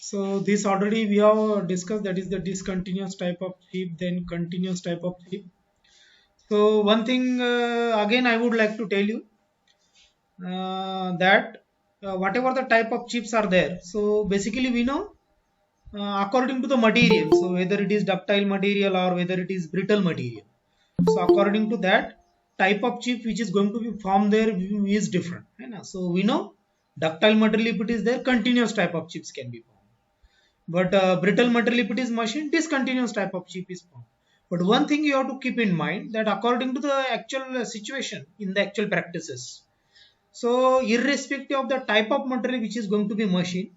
So this already we have discussed, that is the discontinuous type of chip, then continuous type of chip. So one thing again I would like to tell you that whatever the type of chips are there, so basically we know according to the material, so whether it is ductile material or whether it is brittle material. So according to that, type of chip which is going to be formed there is different. है ना? So we know ductile material if it is there, continuous type of chips can be formed. But brittle material if it is machine, discontinuous type of chip is formed. But one thing you have to keep in mind that according to the actual situation in the actual practices, so irrespective of the type of material which is going to be machine,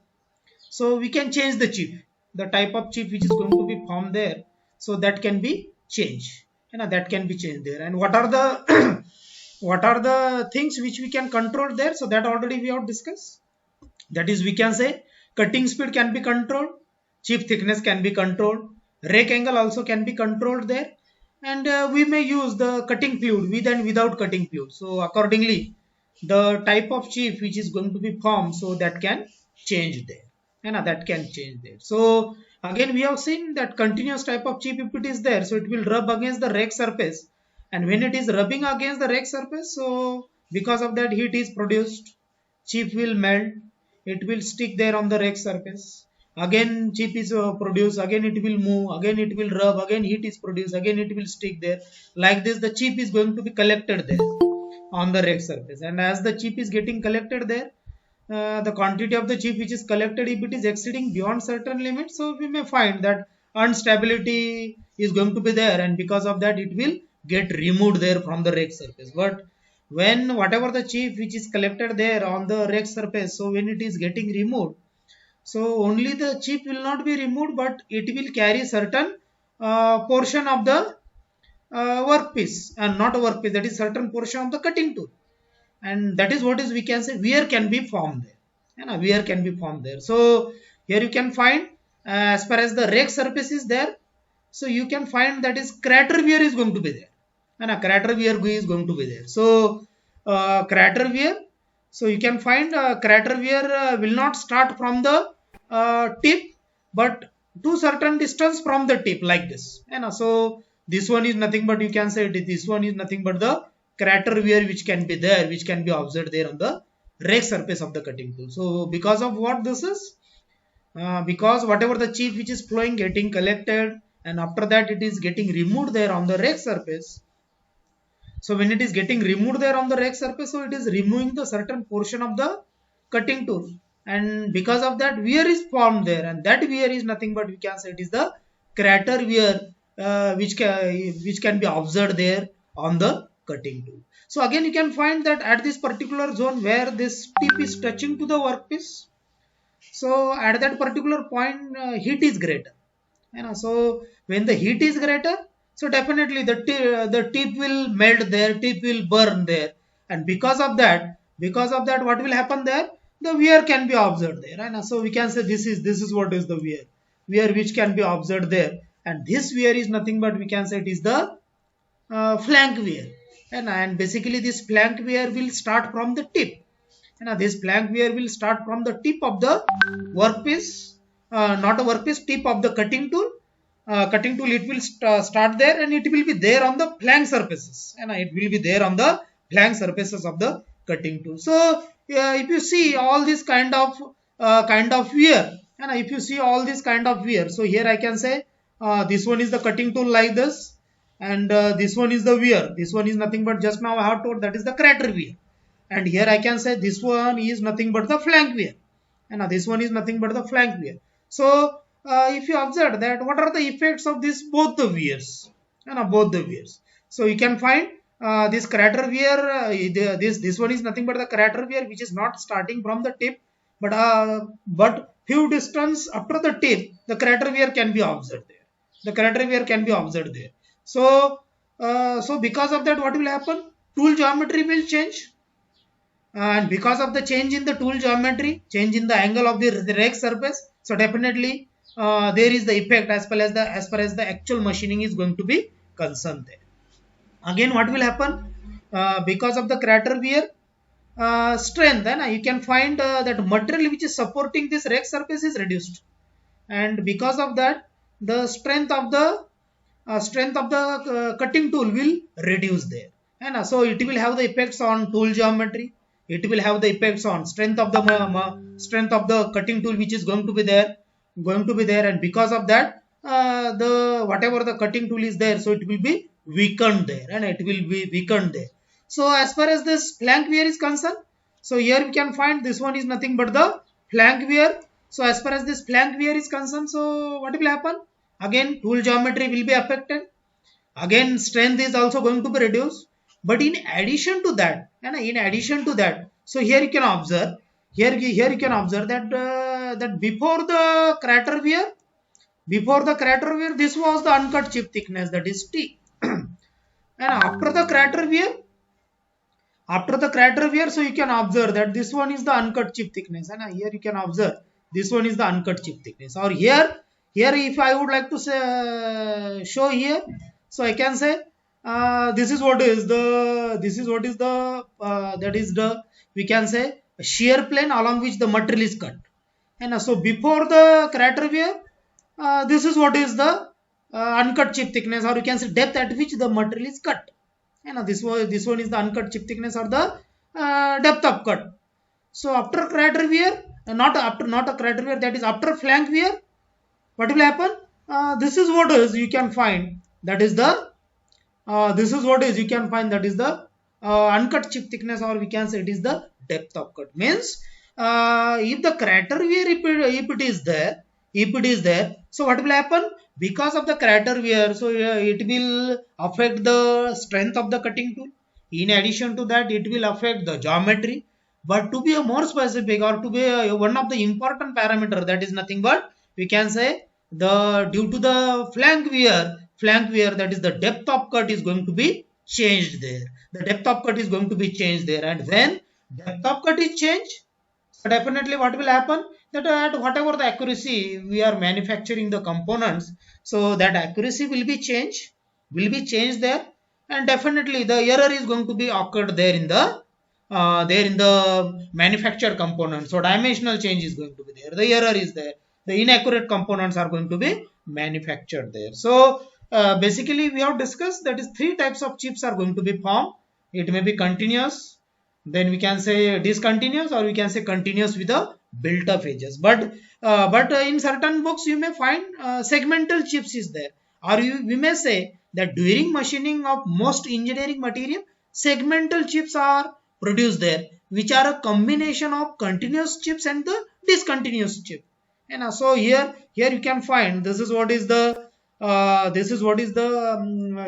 so we can change the chip, the type of chip which is going to be formed there, so that can be changed. That can be changed there. And what are the what are the things which we can control there? So that already we have discussed. That is, we can say cutting speed can be controlled, chip thickness can be controlled, rake angle also can be controlled there, and we may use the cutting fluid with and without cutting fluid. So accordingly, the type of chip which is going to be formed, so that can change there. That can change there. So again we have seen that continuous type of chip if it is there, so it will rub against the rake surface, and when it is rubbing against the rake surface, so because of that heat is produced, chip will melt, it will stick there on the rake surface. Again chip is produced, again it will move, again it will rub, again heat is produced, again it will stick there. Like this the chip is going to be collected there on the rake surface, and as the chip is getting collected there, the quantity of the chip which is collected, if it is exceeding beyond certain limits, so we may find that instability is going to be there, and because of that it will get removed there from the rake surface. But when whatever the chip which is collected there on the rake surface, so when it is getting removed, so only the chip will not be removed, but it will carry certain portion of the workpiece, and not a workpiece, that is certain portion of the cutting tool, and that is what is we can say wear can be formed there. Wear can be formed there. So here you can find as far as the rake surface is there, so you can find that is crater wear is going to be there, and a crater wear is going to be there. So crater wear, so you can find crater wear will not start from the tip, but to certain distance from the tip, like this. So this one is nothing but, you can say this one is nothing but the crater wear which can be there, which can be observed there on the rake surface of the cutting tool. So because of what this is, because whatever the chip which is flowing getting collected, and after that it is getting removed there on the rake surface. So when it is getting removed there on the rake surface, so it is removing the certain portion of the cutting tool, and because of that wear is formed there, and that wear is nothing but, we can say it is the crater wear which can be observed there on the cutting tool. So again you can find that at this particular zone where this tip is touching to the workpiece, so at that particular point heat is greater. So when the heat is greater, so definitely the tip will melt there, tip will burn there, and because of that what will happen there, the wear can be observed there. So we can say this is what is the wear which can be observed there, and this wear is nothing but, we can say it is the flank wear. And basically this flank wear will start from the tip. This flank wear will start from the tip of the workpiece, not a workpiece, tip of the cutting tool. Cutting tool, it will start there, and it will be there on the flank surfaces, and it will be there on the flank surfaces of the cutting tool. So if you see all this kind of wear, and if you see all this kind of wear, so here I can say this one is the cutting tool like this, and this one is the wear. This one is nothing but, just now I have told, that is the crater wear, and here I can say this one is nothing but the flank wear, and this one is nothing but the flank wear. So if you observe that, what are the effects of this both the wears, both the wears. So you can find this crater wear, this one is nothing but the crater wear which is not starting from the tip, but few distance after the tip, the crater wear can be observed there. The crater wear can be observed there. So because of that, what will happen? Tool geometry will change, and because of the change in the tool geometry, change in the angle of the rake surface, so definitely there is the effect as far as the actual machining is going to be concerned there. Again what will happen, because of the crater wear, strength, you can find that material which is supporting this rake surface is reduced. and because of that the strength of the cutting tool will reduce there. And so it will have the effects on tool geometry. It will have the effects on strength of the cutting tool which is going to be there, and because of that the whatever the cutting tool is there, so it will be weakened there, and it will be weakened there. So as far as this flank wear is concerned, so here we can find this one is nothing but the flank wear. So as far as this flank wear is concerned, so what will happen? Again, tool geometry will be affected. Again, strength is also going to be reduced. But in addition to that, so here you can observe, that before the crater wear, this was the uncut chip thickness, that is T. And after the crater wear, so you can observe that this one is the uncut chip thickness, and here you can observe this one is the uncut chip thickness. Or here if I would like to say, show here, so I can say this is what is the we can say shear plane along which the material is cut. And so before the crater wear, this is what is the uncut chip thickness, or you can say depth at which the material is cut. And this one is the uncut chip thickness or the depth of cut. So after crater wear, not a crater wear, that is after flank wear, what will happen? This is what is you can find, that is the uncut chip thickness, or we can say it is the depth of cut. Means if the crater wear, if it is there, so what will happen? Because of the crater wear, so it will affect the strength of the cutting tool. In addition to that, it will affect the geometry. But to be more specific, or to be one of the important parameter, that is nothing but we can say due to the flank wear, that is the depth of cut is going to be changed there. And when depth of cut is changed, so definitely what will happen? That at whatever the accuracy we are manufacturing the components, so that accuracy will be changed there, and definitely the error is going to be occurred there in the manufactured component. So dimensional change is going to be there. The error is there. The inaccurate components are going to be manufactured there. So basically we have discussed that is 3 types of chips are going to be formed. It may be continuous, then we can say discontinuous, or we can say continuous with the built up edges. But in certain books you may find segmental chips is there, or we may say that during machining of most engineering material, segmental chips are produced there, which are a combination of continuous chips and the discontinuous chip. And so here you can find this is what is the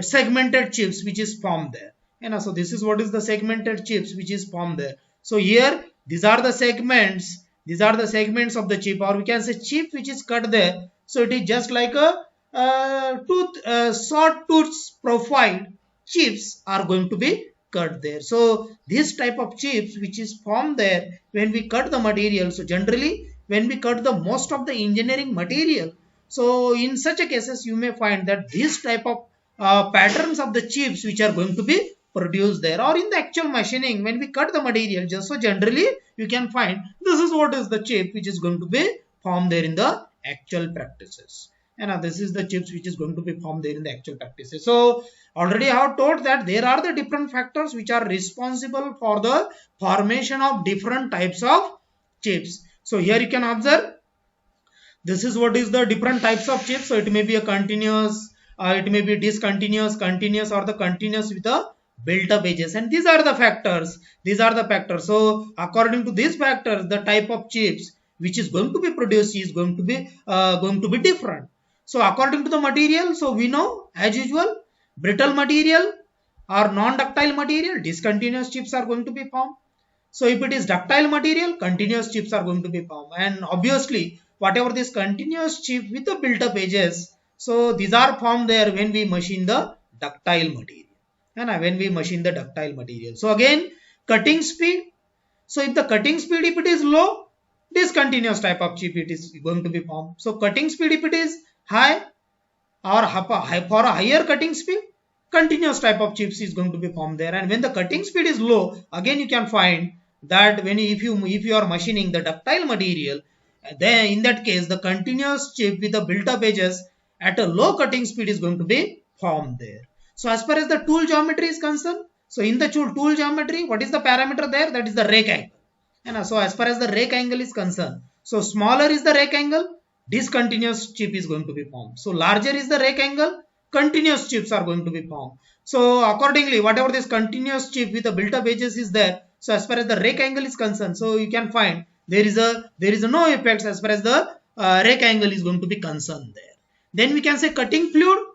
segmented chips which is formed there. And so this is what is the segmented chips which is formed there. So here these are the segments of the chip, or we can say chip which is cut there. So it is just like a short tooth profile chips are going to be cut there. So this type of chips which is formed there when we cut the material. So generally when we cut the most of the engineering material, so in such a cases you may find that this type of patterns of the chips which are going to be produced there, or in the actual machining when we cut the material. Just so generally you can find this is what is the chip which is going to be formed there in the actual practices. And this is the chips which is going to be formed there in the actual practices. So already I have told that there are the different factors which are responsible for the formation of different types of chips. So here you can observe this is what is the different types of chips. So it may be a continuous, it may be discontinuous, continuous, or the continuous with a built up edges. And these are the factors. So according to these factors, the type of chips which is going to be produced is going to be different. So according to the material, so we know as usual brittle material or non-ductile material, discontinuous chips are going to be formed. So if it is ductile material, continuous chips are going to be formed. And obviously whatever this continuous chip with the built up edges, so these are formed there when we machine the ductile material. So again, cutting speed. So if the cutting speed, if it is low, discontinuous type of chip it is going to be formed. So cutting speed if it is high, or for a higher cutting speed, continuous type of chips is going to be formed there. And when the cutting speed is low, again you can find that if you are machining the ductile material, then in that case the continuous chip with the built up edges at a low cutting speed is going to be formed there. So as far as the tool geometry is concerned, so in the tool geometry, what is the parameter there? That is the rake angle. And so as far as the rake angle is concerned, so smaller is the rake angle, discontinuous chip is going to be formed. So larger is the rake angle, continuous chips are going to be formed. So accordingly, whatever this continuous chip with the built up edges is there, so as far as the rake angle is concerned, so you can find there is a no effects as far as the rake angle is going to be concerned there. Then we can say cutting fluid.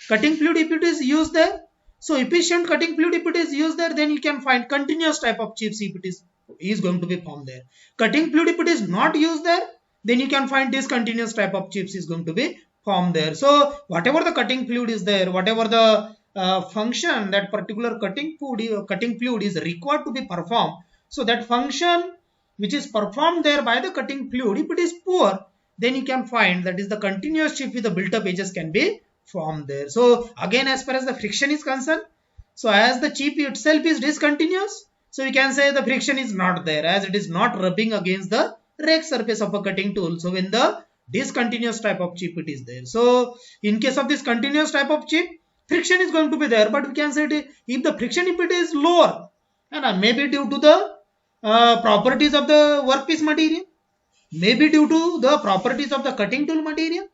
Cutting fluid if it is used there, so efficient cutting fluid if it is used there, then you can find continuous type of chips if it is going to be formed there. Cutting fluid if it is not used there, then you can find discontinuous type of chips is going to be formed there. So whatever the cutting fluid is there, whatever the function that particular cutting fluid is required to be performed, so that function which is performed there by the cutting fluid, if it is poor, then you can find that is the continuous chip with the built up edges can be formed there. So again, as far as the friction is concerned, so as the chip itself is discontinuous, so we can say the friction is not there as it is not rubbing against the rake surface of a cutting tool. So when the discontinuous type of chip it is there, so in case of this continuous type of chip, friction is going to be there, but we can say if the friction if it is lower, and maybe due to the properties of the workpiece material, maybe due to the properties of the cutting tool material.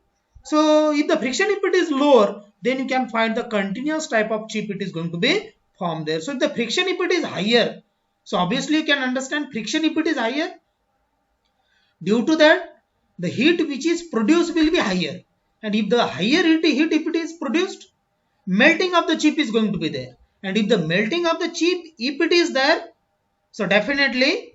So if the friction if it is lower, then you can find the continuous type of chip it is going to be formed there. So if the friction if it is higher, so obviously you can understand friction if it is higher, due to that the heat which is produced will be higher, and if the higher heat if it is produced, melting of the chip is going to be there, and if the melting of the chip if it is there, so definitely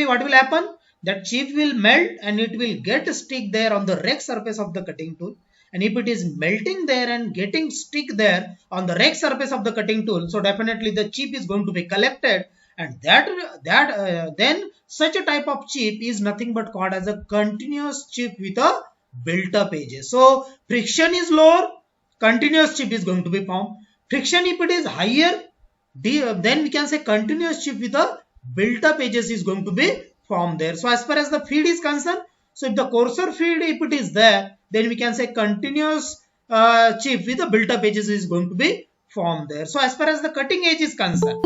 what will happen, that chip will melt and it will get stick there on the rake surface of the cutting tool, and if it is melting there and getting stick there on the rake surface of the cutting tool, so definitely the chip is going to be collected, and then such a type of chip is nothing but called as a continuous chip with a built up edges. So friction is lower, continuous chip is going to be formed. Friction if it is higher, then we can say continuous chip with a built up edges is going to be formed there. So as far as the feed is concerned, so if the coarser feed if it is there, then we can say continuous chip with the built up edges is going to be formed there. So as far as the cutting edge is concerned,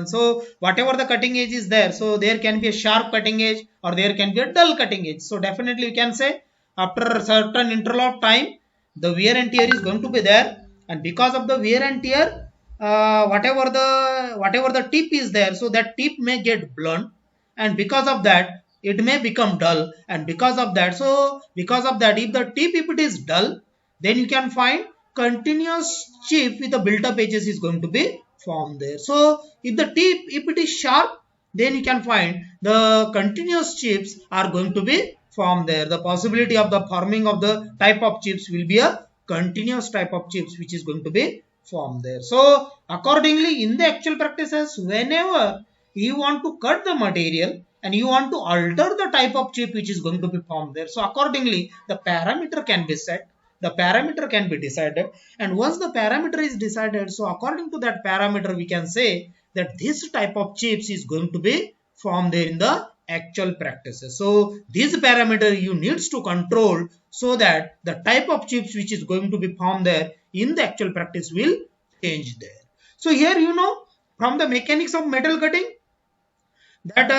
so whatever the cutting edge is there, so there can be a sharp cutting edge or there can be a dull cutting edge. So definitely you can say after a certain interval of time, the wear and tear is going to be there, and because of the wear and tear, whatever the tip is there, so that tip may get blunt, and because of that it may become dull, and because of that if the tip if it is dull, then you can find continuous chip with the built up edges is going to be formed there. So if the tip if it is sharp, then you can find the continuous chips are going to be formed there. The possibility of the forming of the type of chips will be a continuous type of chips which is going to be formed there. So accordingly, in the actual practices, whenever you want to cut the material and you want to alter the type of chip which is going to be formed there, so accordingly the parameter can be set, the parameter can be decided, and once the parameter is decided, so according to that parameter we can say that this type of chips is going to be formed there in the actual practices. So this parameter you needs to control so that the type of chips which is going to be formed there in the actual practice will change there. So here from the mechanics of metal cutting, that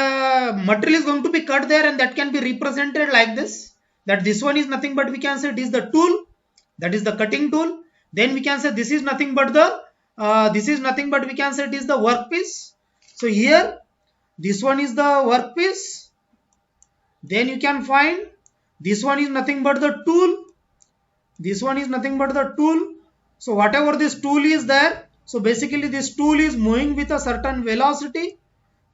material is going to be cut there, and that can be represented like this, that this one is nothing but we can say it is the tool, that is the cutting tool. Then we can say this is nothing but we can say it is the workpiece. So here this one is the workpiece, then you can find this one is nothing but the tool, this one is nothing but the tool. So whatever this tool is there, so basically this tool is moving with a certain velocity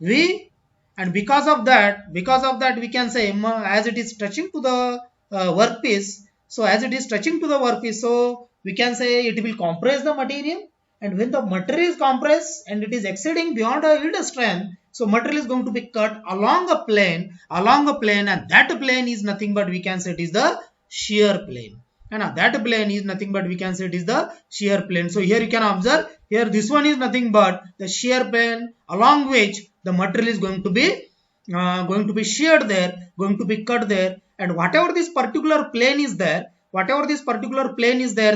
v, and because of that we can say as it is touching to the workpiece, so as it is touching to the workpiece, so we can say it will compress the material, and when the material is compressed and it is exceeding beyond a yield strength, so material is going to be cut along a plane, and that plane is nothing but we can say it is the shear plane, and that plane is nothing but we can say it is the shear plane. So here you can observe, here this one is nothing but the shear plane along which the material is going to be going to be sheared there, going to be cut there, and whatever this particular plane is there,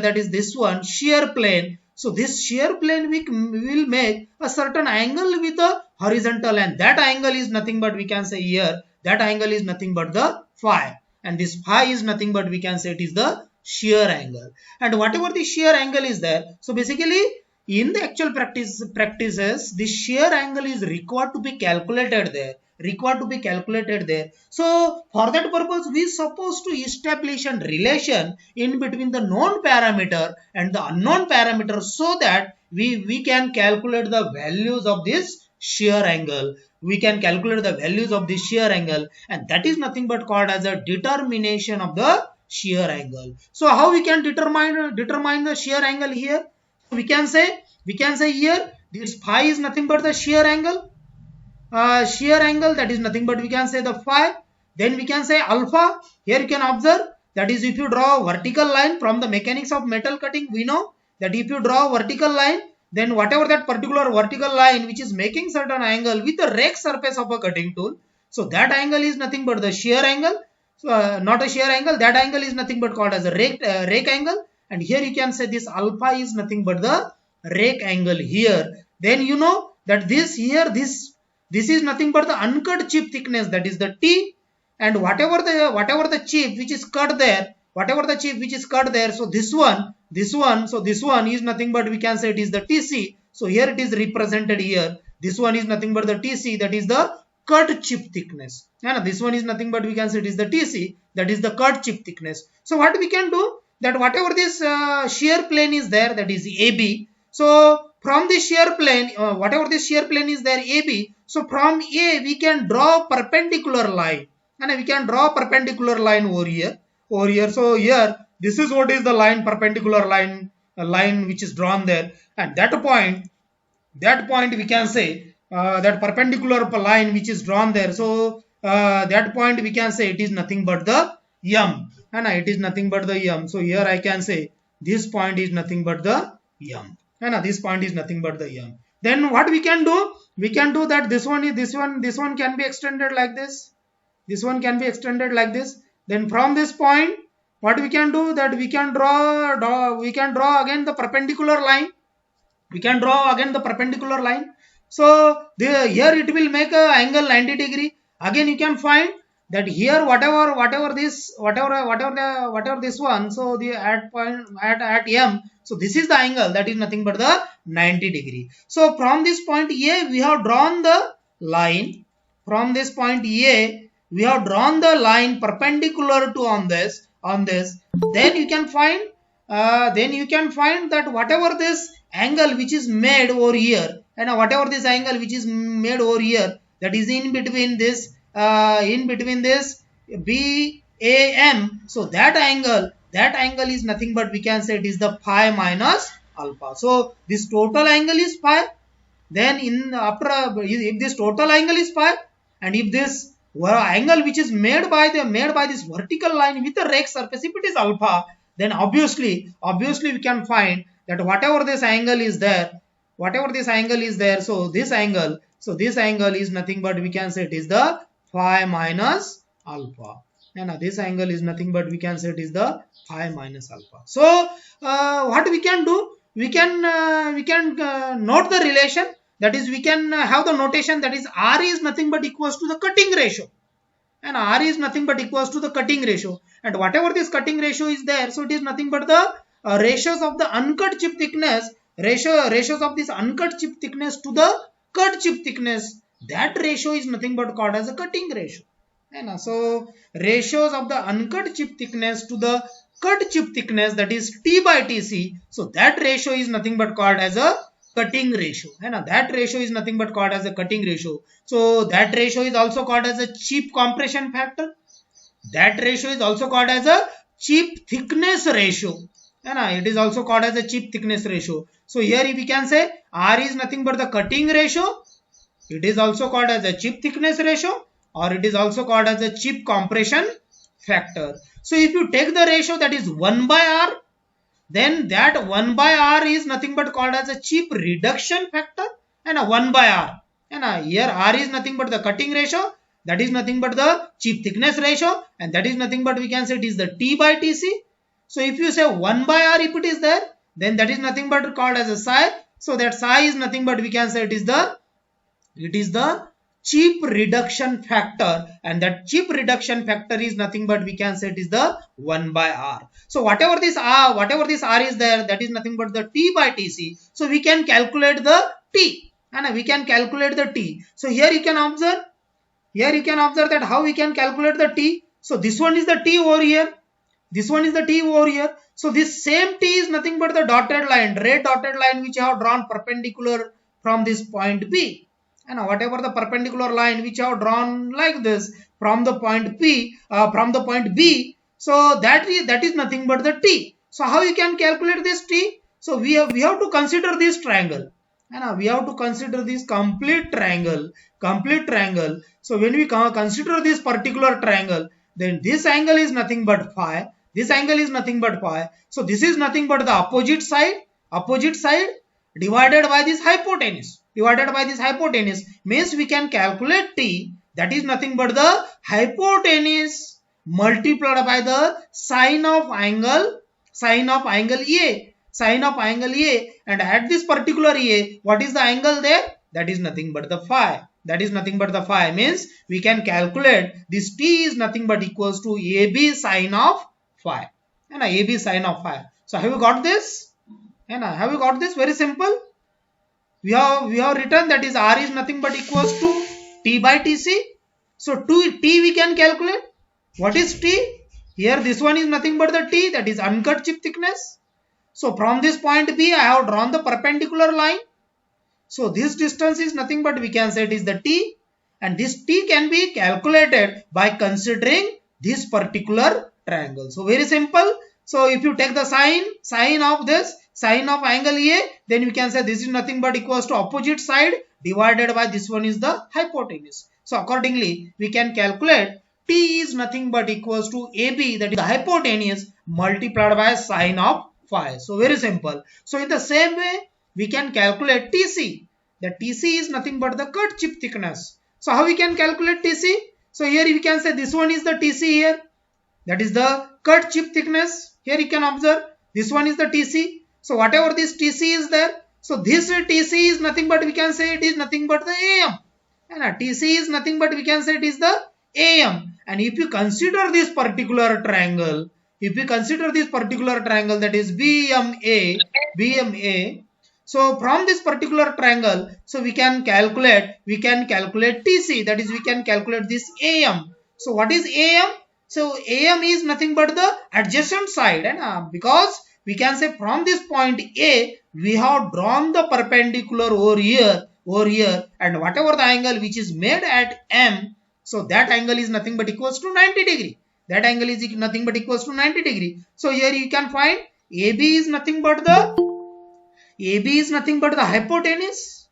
that is this one, shear plane. So this shear plane we will make a certain angle with the horizontal, and that angle is nothing but, we can say here, that angle is nothing but the phi, and this phi is nothing but, we can say it is the shear angle. And whatever the shear angle is there, so basically in the actual practices, the shear angle is required to be calculated there. So for that purpose, we supposed to establish a relation in between the known parameter and the unknown parameter, so that we can calculate the values of this shear angle. And that is nothing but called as a determination of the shear angle. So how we can determine the shear angle here? We can say here this phi is nothing but the shear angle. That is nothing but, we can say the phi. Then we can say alpha. Here you can observe that is, if you draw a vertical line from the mechanics of metal cutting, we know that if you draw a vertical line, then whatever that particular vertical line which is making certain angle with the rake surface of a cutting tool, so that angle is nothing but the shear angle. So not a shear angle, that angle is nothing but called as a rake angle. And here you can say this alpha is nothing but the rake angle here. Then you know that this here, this is nothing but the uncut chip thickness, that is the T, and whatever the chip which is cut there, so this one is nothing but, we can say it is the TC. So here it is represented here. This one is nothing but the TC, that is the cut chip thickness. And this one is nothing but, we can say it is the TC, that is the cut chip thickness. So what we can do, that whatever this shear plane is there, that is AB. So from the shear plane, whatever this shear plane is there, AB. So from A we can draw perpendicular line, and we can draw perpendicular line over here. So here this is what is the line, perpendicular line, which is drawn there. And that point we can say that perpendicular line which is drawn there. So that point we can say it is nothing but the M, and it is nothing but the M. So here I can say this point is nothing but the M, and this point is nothing but the M. Then what we can do? We can do that this one can be extended like this. This one can be extended like this. Then from this point, what we can do, that we can draw again the perpendicular line. So here it will make a angle 90 degree. Again you can find that here whatever this one, so the at M, so this is the angle, that is nothing but the 90 degree. So from this point A we have drawn the line. Perpendicular to on this. Then you can find that whatever this angle which is made over here, and that is in between this BAM. So that angle is nothing but, we can say it is the phi minus alpha. So this total angle is phi. Then if this total angle is phi, and if this angle which is made by this vertical line with the rake surface, if it is alpha, then obviously we can find that whatever this angle is there, so this angle is nothing but, we can say it is the phi minus alpha, and this angle is nothing but, we can say it is the phi minus alpha. So what we can do, we can note the relation, that is we can have the notation, that is R is nothing but equals to the cutting ratio, and and whatever this cutting ratio is there, so it is nothing but the ratios of the uncut chip thickness, ratios of this uncut chip thickness to the cut chip thickness. That ratio is nothing but called as a cutting ratio. And so ratios of the uncut chip thickness to the cut chip thickness, that is T by TC. So that ratio is nothing but called as a cutting ratio. And that ratio is nothing but called as a cutting ratio. So that ratio is also called as a chip compression factor. That ratio is also called as a chip thickness ratio. And it is also called as a chip thickness ratio. So here we can say R is nothing but the cutting ratio. It is also called as a chip thickness ratio, or it is also called as a chip compression factor. So if you take the ratio, that is 1 by R, then that 1 by R is nothing but called as a chip reduction factor, and a 1 by R. And here R is nothing but the cutting ratio, that is nothing but the chip thickness ratio, and that is nothing but we can say it is the T by Tc. So if you say 1 by R, if it is there, then that is nothing but called as a psi. So that psi is nothing but we can say it is the chip reduction factor, and that chip reduction factor is nothing but we can say it is the 1 by R. So whatever this R is there, that is nothing but the T by Tc. So we can calculate the T, and we can calculate the T. So here you can observe that how we can calculate the T. So this one is the T over here. This one is the T over here. So this same T is nothing but the dotted line, red dotted line which I have drawn perpendicular from this point B. And whatever the perpendicular line which I have drawn like this from the point B, so that is nothing but the T. So how you can calculate this T? So we have to consider this triangle. And we have to consider this complete triangle. So when we consider this particular triangle, then this angle is nothing but phi. This angle is nothing but phi. So this is nothing but the opposite side divided by this hypotenuse. Means we can calculate T, that is nothing but the hypotenuse multiplied by the sine of angle A. And at this particular A, what is the angle there? That is nothing but the phi. Means we can calculate this T is nothing but equals to AB sine of phi. And AB sine of phi. So have you got this? Very simple. We have written that is R is nothing but equals to T by Tc. So T we can calculate. What is T? Here this one is nothing but the T, that is uncut chip thickness. So from this point B, I have drawn the perpendicular line. So this distance is nothing but we can say it is the T, and this T can be calculated by considering this particular triangle. So very simple. So if you take the sine of angle A, then we can say this is nothing but equals to opposite side divided by this one is the hypotenuse. So accordingly, we can calculate T is nothing but equals to AB, that is the hypotenuse, multiplied by sine of phi. So very simple. So in the same way, we can calculate TC. The TC is nothing but the cut chip thickness. So how we can calculate TC? So here we can say this one is the TC here. That is the cut chip thickness. Here you can observe this one is the TC. So whatever this TC is there, so this TC is nothing but we can say it is nothing but the AM. And TC is nothing but we can say it is the AM. And if you consider this particular triangle, that is BMA, so from this particular triangle, so we can calculate TC, that is we can calculate this AM. So what is AM? So AM is nothing but the adjacent side, and because we can say from this point A, we have drawn the perpendicular over here, and whatever the angle which is made at M, so that angle is nothing but equals to 90 degree. So here you can find AB is nothing but the hypotenuse.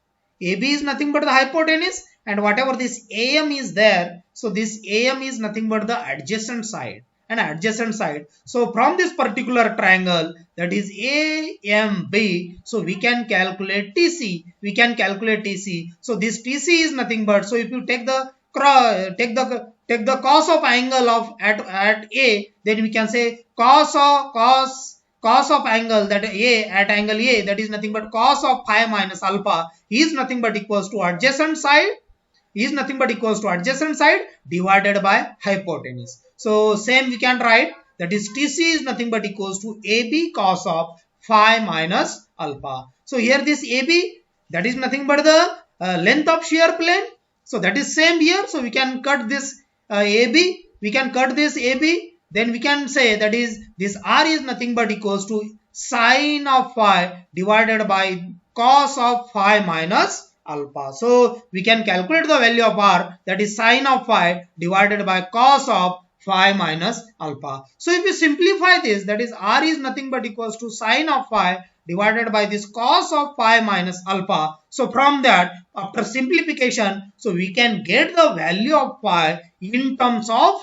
And whatever this AM is there, so this AM is nothing but the adjacent side. So from this particular triangle, that is AMB, so we can calculate TC. So this TC is nothing but, so if you take the cos of angle of at A, then we can say cos of angle that A at angle A, that is nothing but cos of phi minus alpha is nothing but equals to adjacent side divided by hypotenuse. So same we can write, that is TC is nothing but equals to AB cos of phi minus alpha. So here this AB, that is nothing but the length of shear plane. So that is same here. So we can cut this AB. Then we can say that is this R is nothing but equals to sine of phi divided by cos of phi minus alpha. So we can calculate the value of R, that is sine of phi divided by cos of phi minus alpha. So if you simplify this, that is R is nothing but equals to sine of phi divided by this cos of phi minus alpha. So from that, after simplification, so we can get the value of phi in terms of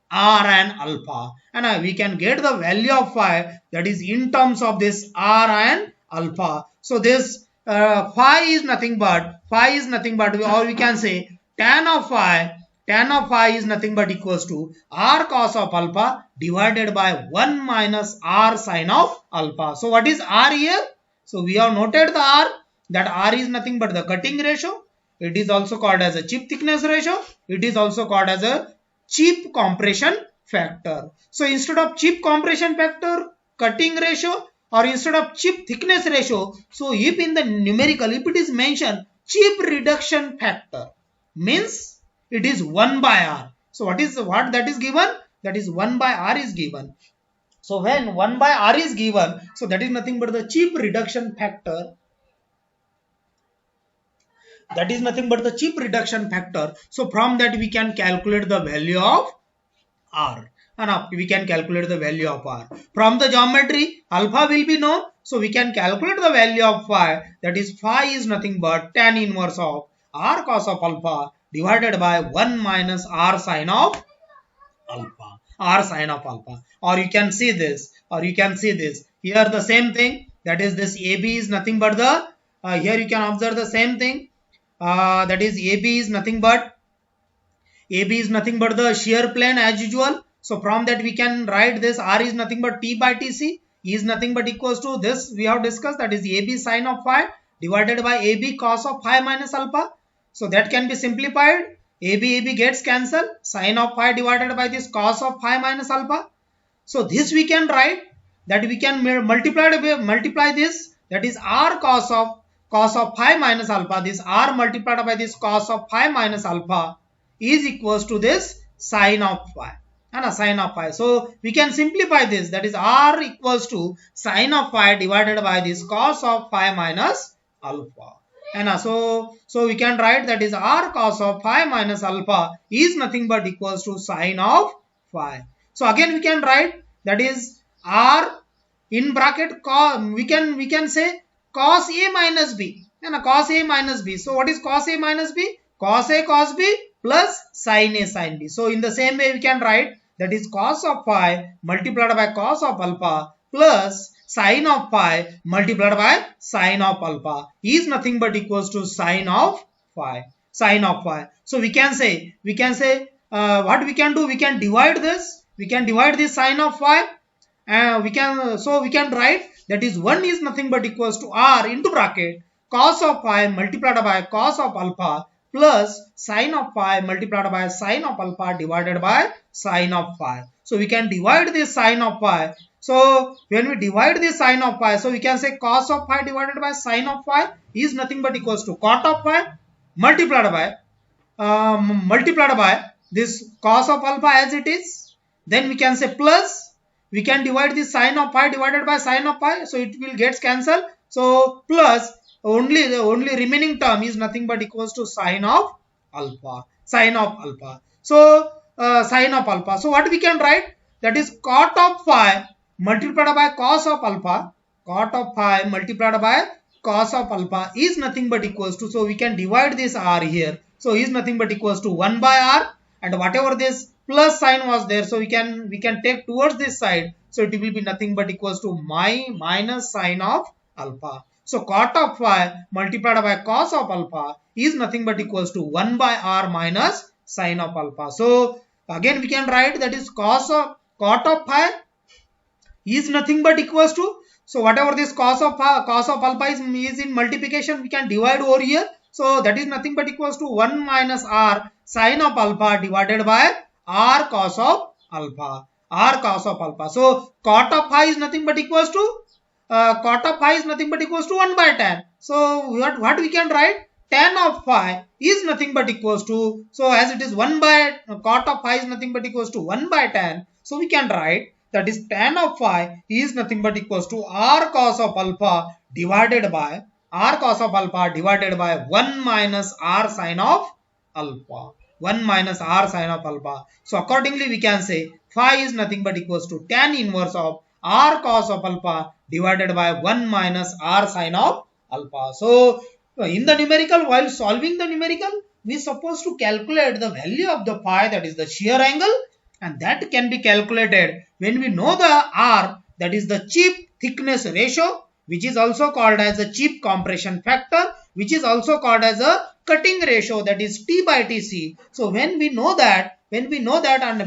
R and alpha, and we can get the value of phi, that is in terms of this R and alpha. So this phi is nothing but, or we can say tan of phi tan of phi is nothing but equals to r cos of alpha divided by 1 minus r sin of alpha. So what is r here? So we have noted the r, that r is nothing but the cutting ratio. It is also called as a chip thickness ratio. It is also called as a chip compression factor. So instead of chip compression factor, cutting ratio, or instead of chip thickness ratio, so if in the numerical, if it is mentioned chip reduction factor, means it is 1 by r. So what that is given? That is 1 by r is given. So when 1 by r is given, so that is nothing but the chip reduction factor. That is nothing but the chip reduction factor. So from that we can calculate the value of r. And we can calculate the value of r. From the geometry, alpha will be known. So we can calculate the value of phi. That is, phi is nothing but tan inverse of r cos of alpha divided by 1 minus r sin of alpha. R sin of alpha. Or you can see this. Here the same thing. That is, this AB is nothing but the, here you can observe the same thing. That is, AB is nothing but the shear plane as usual. So from that we can write this r is nothing but t by tc is nothing but equals to this we have discussed, that is AB sin of phi divided by AB cos of phi minus alpha. So that can be simplified. AB gets cancelled. Sin of phi divided by this cos of phi minus alpha. So this we can write, that we can multiply this, that is r cos of phi minus alpha. This r multiplied by this cos of phi minus alpha is equals to this sin of phi. Sin of phi. So we can simplify this, that is r equals to sin of phi divided by this cos of phi minus alpha. So we can write, that is r cos of phi minus alpha is nothing but equals to sin of phi. So again we can write, that is r in bracket we can say cos a minus b. Cos a minus b. So what is cos a minus b? Cos a cos b plus sin a sin b. So in the same way we can write, that is cos of phi multiplied by cos of alpha plus sin of phi multiplied by sin of alpha is nothing but equals to sin of phi. So we can say what we can do, we can divide this sin of phi, we can write, that is 1 is nothing but equals to r into bracket cos of phi multiplied by cos of alpha plus sin of phi multiplied by sin of alpha divided by sin of phi. So we can divide this sin of phi. So when we divide this sin of phi, so we can say cos of phi divided by sin of phi is nothing but equals to cot of phi multiplied by this cos of alpha as it is. Then we can say plus, we can divide this sin of phi divided by sin of phi, so it will get cancelled. So plus the only remaining term is nothing but equals to sin of alpha. So sin of alpha. So what we can write, that is cot of phi multiplied by cos of alpha. Cot of phi multiplied by cos of alpha is nothing but equals to, so we can divide this r here. So is nothing but equals to 1 by r, and whatever this plus sign was there, so we can take towards this side. So it will be nothing but equals to minus sin of alpha. So cot of phi multiplied by cos of alpha is nothing but equals to 1 by r minus sin of alpha. So again we can write, that is cot of phi is nothing but equals to, so whatever this cos of alpha is in multiplication, we can divide over here. So that is nothing but equals to 1 minus r sin of alpha divided by r cos of alpha. So cot of phi is nothing but equals to 1 by tan. So what we can write, tan of phi is nothing but equals to, so as it is 1 by cot of phi is nothing but equals to 1 by tan. So we can write, that is tan of phi is nothing but equals to r cos of alpha divided by 1 minus r sin of alpha. So accordingly we can say phi is nothing but equals to tan inverse of r cos of alpha divided by 1 minus r sin of alpha. So in the numerical, while solving the numerical, we are supposed to calculate the value of the phi, that is the shear angle, and that can be calculated when we know the r, that is the chip thickness ratio, which is also called as the chip compression factor, which is also called as a cutting ratio, that is T by Tc. So when we know that and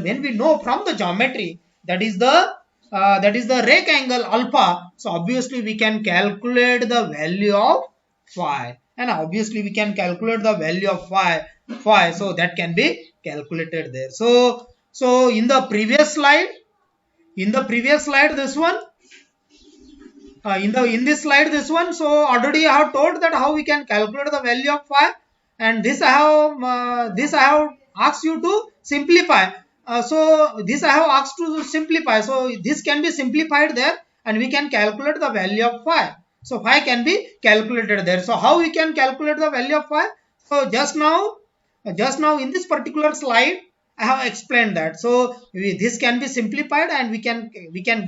when we know from the geometry that is the rake angle alpha, so obviously we can calculate the value of phi, and obviously we can calculate the value of phi, so that can be calculated there. So in the previous slide, this one, in this slide, this one, so already I have told that how we can calculate the value of phi, and this I have asked you to simplify. So this I have asked to simplify. So this can be simplified there, and we can calculate the value of phi. So phi can be calculated there. So how we can calculate the value of phi? So just now in this particular slide, I have explained that. So this can be simplified, and we can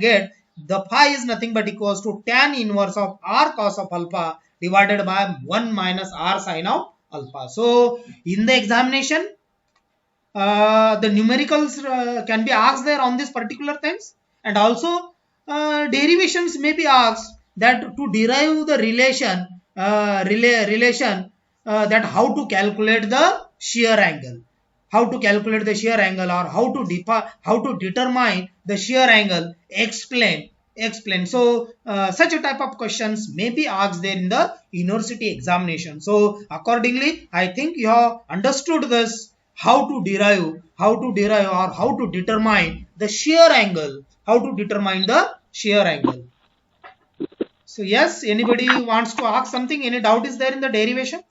get the phi is nothing but equals to tan inverse of r cos of alpha divided by 1 minus r sin of alpha. So in the examination, the numericals can be asked there on this particular things, and also derivations may be asked that to derive the relation that how to calculate the shear angle, or how to determine the shear angle, explain. So such a type of questions may be asked there in the university examination. So accordingly, I think you have understood this, how to derive or how to determine the shear angle, So yes, anybody wants to ask something? Any doubt is there in the derivation?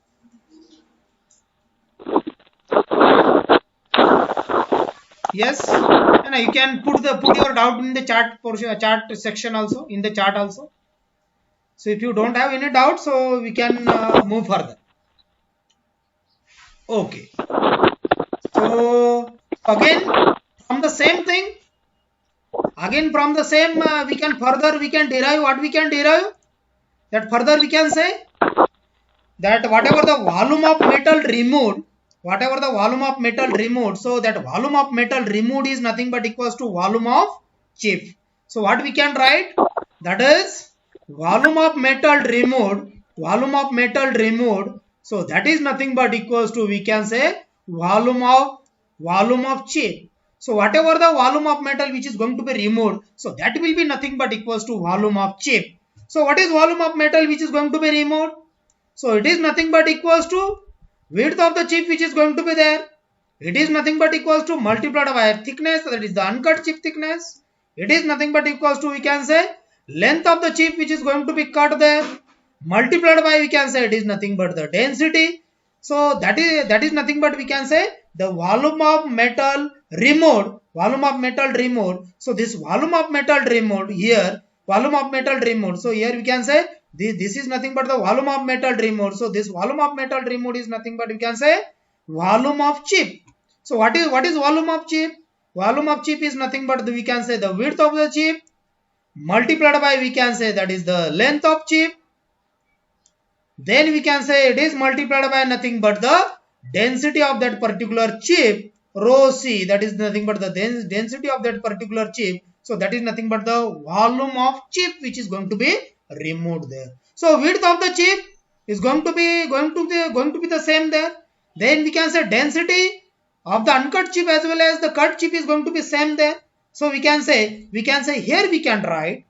Yes, and you can put your doubt in the chat section also, in the chat also. So if you don't have any doubt, so we can move further. Okay. So again from the same thing, we can derive what we can derive. That further we can say that whatever the volume of metal removed, so that volume of metal removed is nothing but equals to volume of chip. So what we can write, that is volume of metal removed, so that is nothing but equals to, we can say, volume of chip. So whatever the volume of metal which is going to be removed, so that will be nothing but equals to volume of chip. So what is volume of metal which is going to be removed? So it is nothing but equals to width of the chip which is going to be there. It is nothing but equals to multiplied by thickness, that is the uncut chip thickness. It is nothing but equals to, we can say, length of the chip which is going to be cut there, multiplied by, we can say, it is nothing but the density. So that is nothing but, we can say, the volume of metal removed. So this volume of metal removed here, so here we can say this is nothing but the volume of metal removed. So this volume of metal removed is nothing but, we can say, volume of chip. So what is volume of chip? Volume of chip is nothing but we can say the width of the chip multiplied by, we can say, that is the length of chip. Then we can say it is multiplied by nothing but the density of that particular chip, rho c, that is nothing but the density of that particular chip. So that is nothing but the volume of chip which is going to be removed there. So width of the chip is going to be the same there. Then we can say density of the uncut chip as well as the cut chip is going to be same there. So we can say here we can write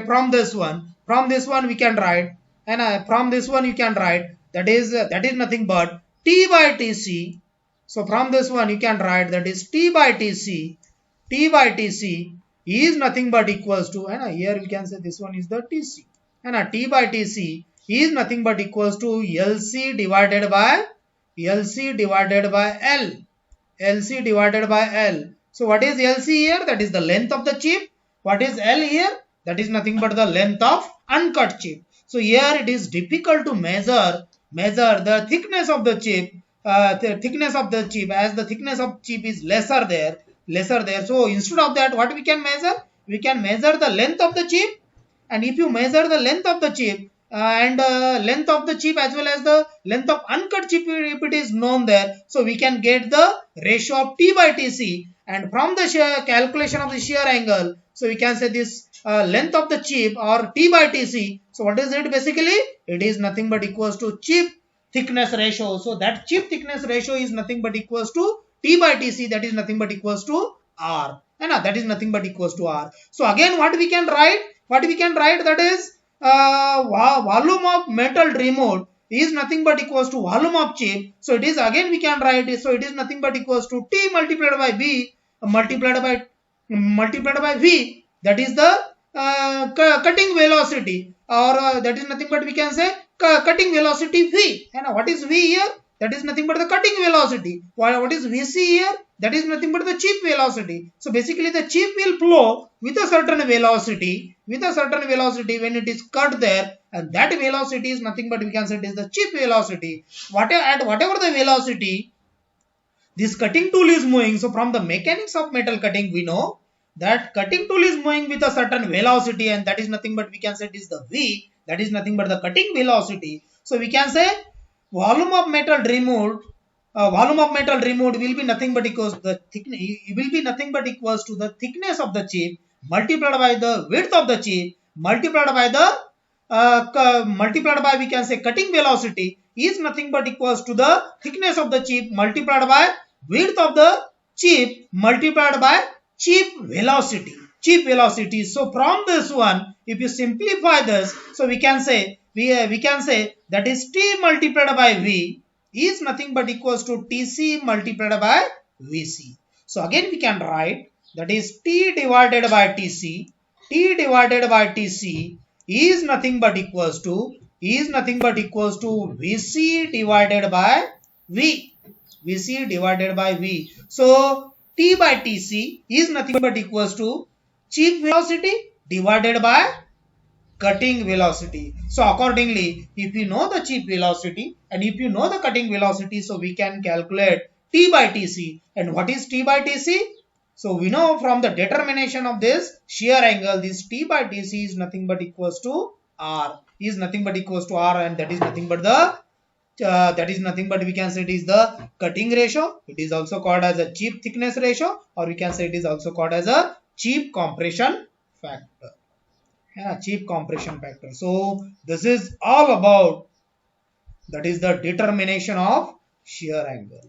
from this one we can write, and from this one you can write that is nothing but T by Tc. So from this one you can write that is T by Tc is nothing but equals to, and here we can say this one is the Tc, and T by Tc is nothing but equals to LC divided by L. So what is LC here? That is the length of the chip. What is L here? That is nothing but the length of uncut chip. So here it is difficult to measure the thickness of the chip, as the thickness of chip is lesser there. So instead of that, what we can measure? We can measure the length of the chip, and if you measure the length of the chip and length of the chip as well as the length of uncut chip, if it is known there, so we can get the ratio of T by Tc, and from the calculation of the shear angle, so we can say this length of the chip or T by Tc, So what is it basically? It is nothing but equals to chip thickness ratio. So that chip thickness ratio is nothing but equals to T by Tc, that is nothing but equals to R. That is nothing but equals to R. So again what we can write? What we can write, that is volume of metal removed is nothing but equals to volume of chip. So it is again we can write it. So it is nothing but equals to T multiplied by V multiplied by V, that is the cutting velocity, or that is nothing but we can say cutting velocity V. And what is V here? That is nothing but the cutting velocity. What is Vc here? That is nothing but the chip velocity. So basically the chip will flow with a certain velocity, when it is cut there, and that velocity is nothing but we can say it is the chip velocity. At whatever the velocity this cutting tool is moving. So from the mechanics of metal cutting, we know that cutting tool is moving with a certain velocity, and that is nothing but we can say it is the V, that is nothing but the cutting velocity. So we can say volume of metal removed will be nothing but equals to the thickness, it will be nothing but equals to the thickness of the chip multiplied by the width of the chip multiplied by we can say cutting velocity is nothing but equals to the thickness of the chip multiplied by width of the chip multiplied by chip velocity. So from this one, if you simplify this, so we can say that is T multiplied by V is nothing but equals to Tc multiplied by Vc. So again we can write that is T divided by Tc is nothing but equals to Vc divided by V. So T by Tc is nothing but equals to chip velocity divided by cutting velocity. So accordingly, if you know the chip velocity and if you know the cutting velocity, so we can calculate T by Tc. And what is T by Tc? So we know from the determination of this shear angle, this T by Tc is nothing but equals to R. And that is nothing but we can say it is the cutting ratio. It is also called as a chip thickness ratio, or we can say it is also called as a chip compression factor. So this is all about, that is the determination of shear angle.